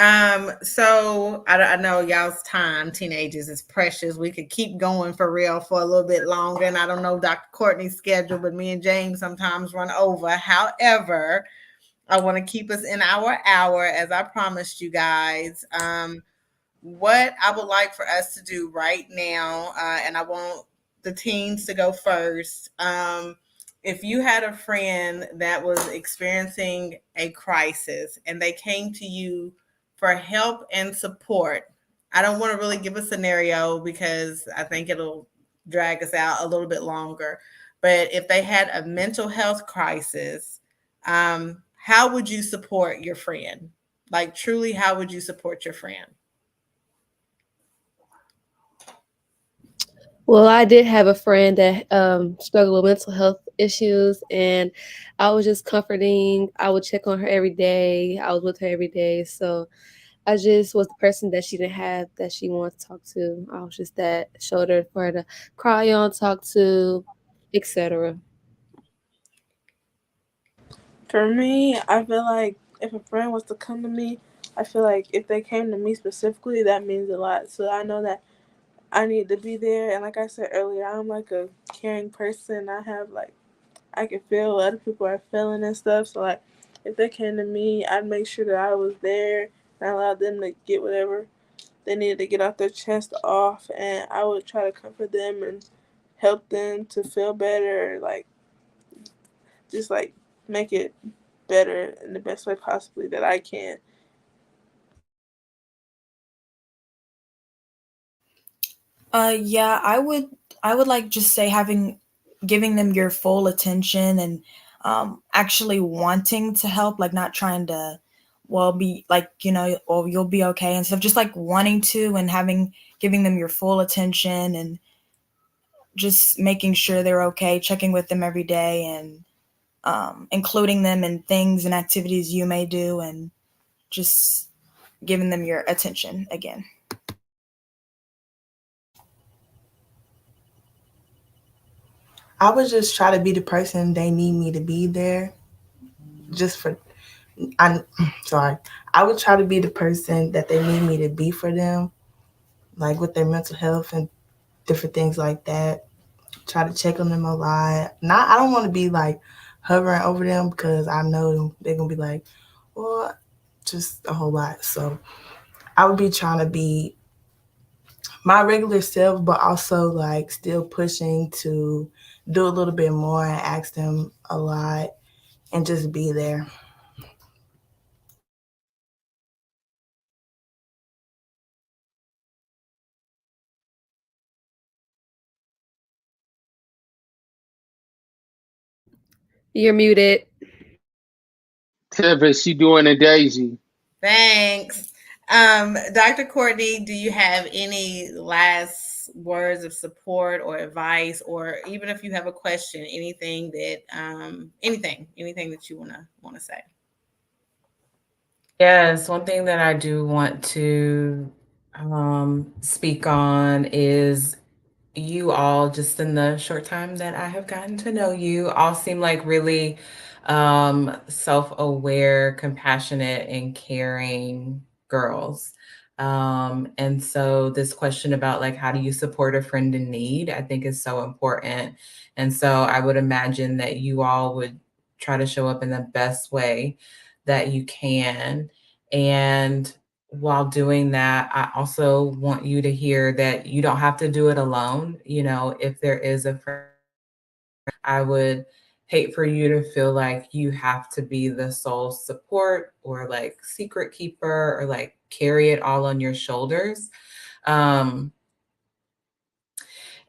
So I know y'all's time, teenagers, is precious. We could keep going for real for a little bit longer. And I don't know Dr. Courtney's schedule, but me and James sometimes run over. However, I want to keep us in our hour, as I promised you guys. What I would like for us to do right now, and I want the teens to go first. If you had a friend that was experiencing a crisis and they came to you for help and support, I don't want to really give a scenario because I think it'll drag us out a little bit longer. But if they had a mental health crisis, how would you support your friend? Like, truly, how would you support your friend? Well, I did have a friend that struggled with mental health issues, and I was just comforting. I would check on her every day. I was with her every day. So I just was the person that she didn't have that she wanted to talk to. I was just that shoulder for her to cry on, talk to, etc. For me, I feel like if a friend was to come to me, I feel like if they came to me specifically, that means a lot. So I know that I need to be there. And like I said earlier, I'm like a caring person. I can feel what other people are feeling and stuff. So like, if they came to me, I'd make sure that I was there and allowed them to get whatever they needed to get off their chest off, and I would try to comfort them and help them to feel better, like just like make it better in the best way possibly that I can. Yeah, I would like just say giving them your full attention and actually wanting to help, like not trying to be like, oh, you'll be okay and stuff, just like wanting to and giving them your full attention and just making sure they're okay, checking with them every day and including them in things and activities you may do and just giving them your attention again. I would just try to be the person they need me to be there. Just for, I'm sorry. I would try to be the person that they need me to be for them, like with their mental health and different things like that. Try to check on them a lot. Not, I don't want to be like hovering over them because I know they're gonna be like, well, just a whole lot. So I would be trying to be my regular self, but also like still pushing to do a little bit more and ask them a lot and just be there. You're muted. Tevis, you doing a daisy. Thanks. Dr. Courtney, do you have any last words of support or advice, or even if you have a question, anything that you wanna say? Yes, one thing that I do want to speak on is you all, just in the short time that I have gotten to know you, all seem like really self-aware, compassionate, and caring girls. And so this question about like how do you support a friend in need, I think is so important. And so I would imagine that you all would try to show up in the best way that you can. And while doing that, I also want you to hear that you don't have to do it alone. You know, if there is a friend, I would hate for you to feel like you have to be the sole support or like secret keeper or like carry it all on your shoulders. Um,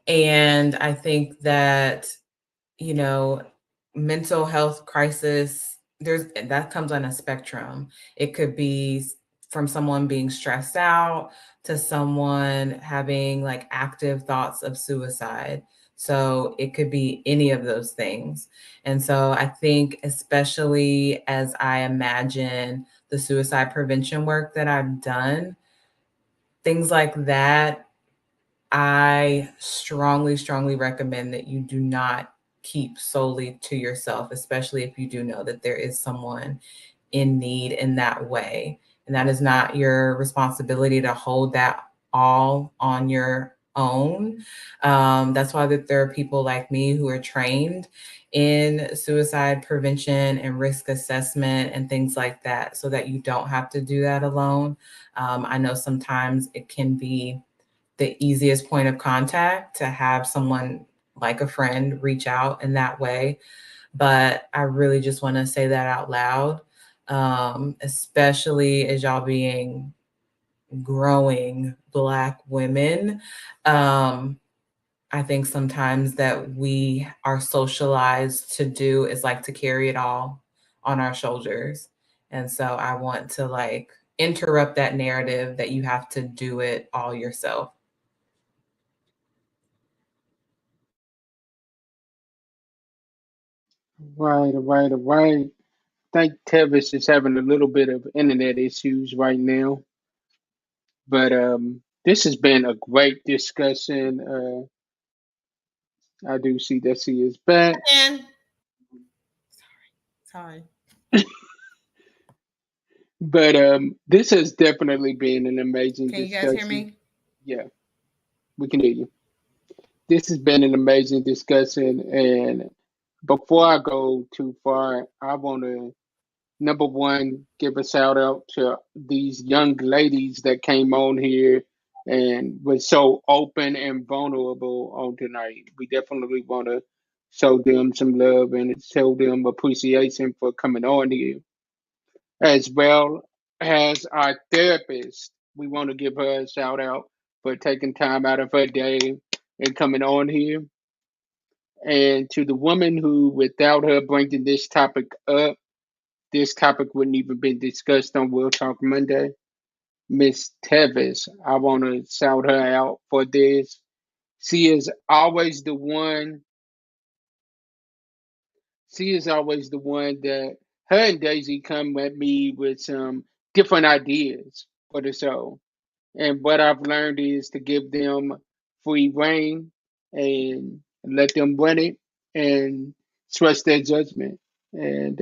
and I think that, you know, mental health crisis, that comes on a spectrum. It could be from someone being stressed out to someone having like active thoughts of suicide. So it could be any of those things. And so I think, especially as I imagine the suicide prevention work that I've done, things like that, I strongly, strongly recommend that you do not keep solely to yourself, especially if you do know that there is someone in need in that way. And that is not your responsibility to hold that all on your own. That's why that there are people like me who are trained in suicide prevention and risk assessment and things like that, so that you don't have to do that alone. I know sometimes it can be the easiest point of contact to have someone like a friend reach out in that way. But I really just want to say that out loud, especially as y'all being growing Black women. I think sometimes that we are socialized to do is like to carry it all on our shoulders. And so I want to like interrupt that narrative that you have to do it all yourself. Right, right, right. I think Tevis is having a little bit of internet issues right now. But this has been a great discussion. I do see that she is back. And sorry. But this has definitely been an amazing Can you guys hear discussion. me? Yeah, we can hear you. This has been an amazing discussion. And before I go too far, I want to, number one, give a shout out to these young ladies that came on here and was so open and vulnerable on tonight. We definitely want to show them some love and show them appreciation for coming on here, as well as our therapist. We want to give her a shout out for taking time out of her day and coming on here. And to the woman who, without her bringing this topic up, this topic wouldn't even been discussed on We'll Talk Monday. Miss Tevis, I want to shout her out for this. She is always the one. She is always the one that her and Daisy come at me with some different ideas for the show. And what I've learned is to give them free reign and let them run it and trust their judgment. And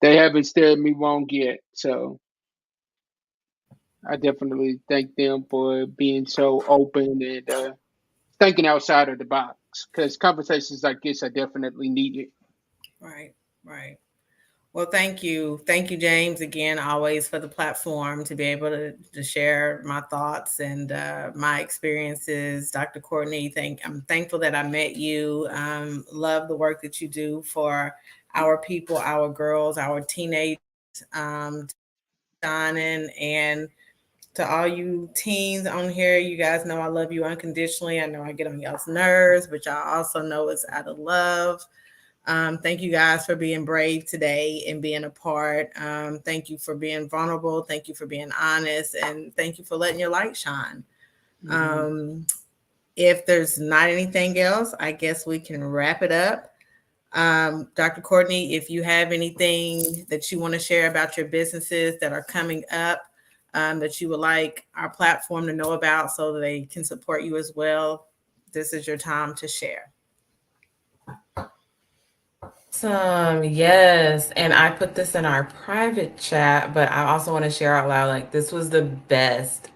they haven't steered me wrong yet. So I definitely thank them for being so open and thinking outside of the box, because conversations like this are definitely needed. Right, right. Well, thank you. Thank you, James, again, always for the platform to be able to share my thoughts and my experiences. Dr. Courtney, I'm thankful that I met you. Love the work that you do for our people, our girls, our teenagers, shining. And to all you teens on here, you guys know I love you unconditionally. I know I get on y'all's nerves, but y'all also know it's out of love. Thank you guys for being brave today and being a part. Thank you for being vulnerable. Thank you for being honest. And thank you for letting your light shine. If there's not anything else, I guess we can wrap it up. Dr. Courtney, if you have anything that you want to share about your businesses that are coming up, that you would like our platform to know about so that they can support you as well, this is your time to share. Yes. And I put this in our private chat, but I also want to share out loud, like, this was the best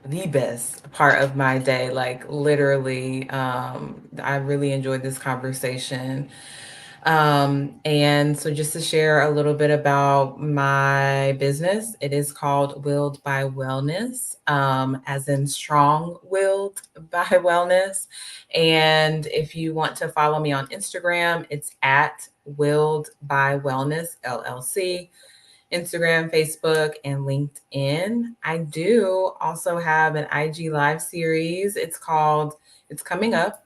part of my day. Like, literally, I really enjoyed this conversation. And so just to share a little bit about my business, it is called Willed by Wellness, as in strong willed by wellness. And if you want to follow me on Instagram, it's at Willed by Wellness LLC. Instagram, Facebook, and LinkedIn. I do also have an IG live series. It's coming up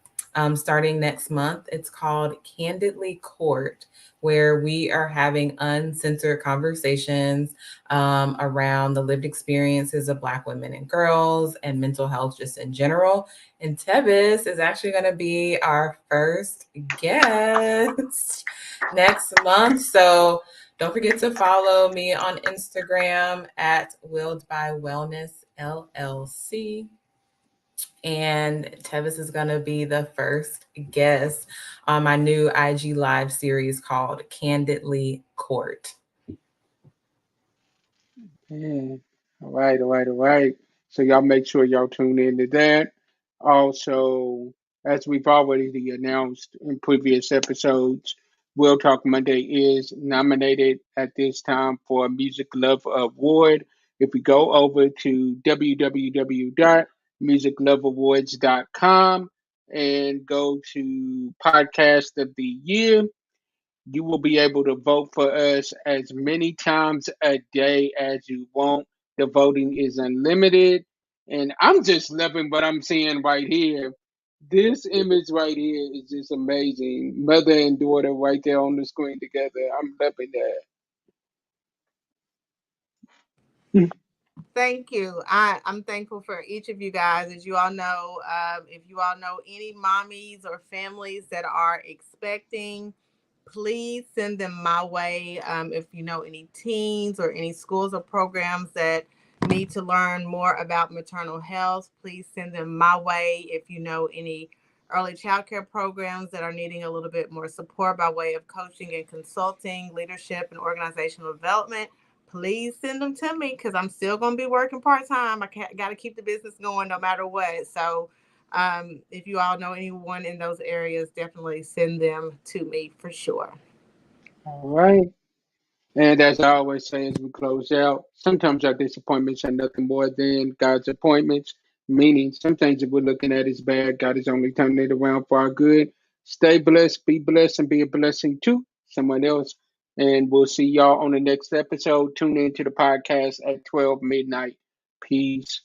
starting next month. It's called Candidly Court, where we are having uncensored conversations around the lived experiences of Black women and girls and mental health just in general. And Tevis is actually going to be our first guest next month. So don't forget to follow me on Instagram at Willed by Wellness LLC. And Tevis is going to be the first guest on my new IG live series called Candidly Court. Yeah. All right. So y'all make sure y'all tune in to that. Also, as we've already announced in previous episodes, We'll Talk Monday is nominated at this time for a Music Love Award. If you go over to www.musicloveawards.com and go to Podcast of the Year, you will be able to vote for us as many times a day as you want. The voting is unlimited. And I'm just loving what I'm seeing right here. This image right here is just amazing. Mother and daughter right there on the screen together. I'm loving that. Thank you. I'm thankful for each of you guys. As you all know, if you all know any mommies or families that are expecting, please send them my way. If you know any teens or any schools or programs that need to learn more about maternal health, please send them my way. If you know any early childcare programs that are needing a little bit more support by way of coaching and consulting, leadership, and organizational development, please send them to me because I'm still going to be working part-time. I got to keep the business going no matter what. So if you all know anyone in those areas, definitely send them to me for sure. All right. And as I always say as we close out, sometimes our disappointments are nothing more than God's appointments, meaning some things that we're looking at is bad. God is only turning it around for our good. Stay blessed, and be a blessing to someone else. And we'll see y'all on the next episode. Tune into the podcast at 12 midnight. Peace.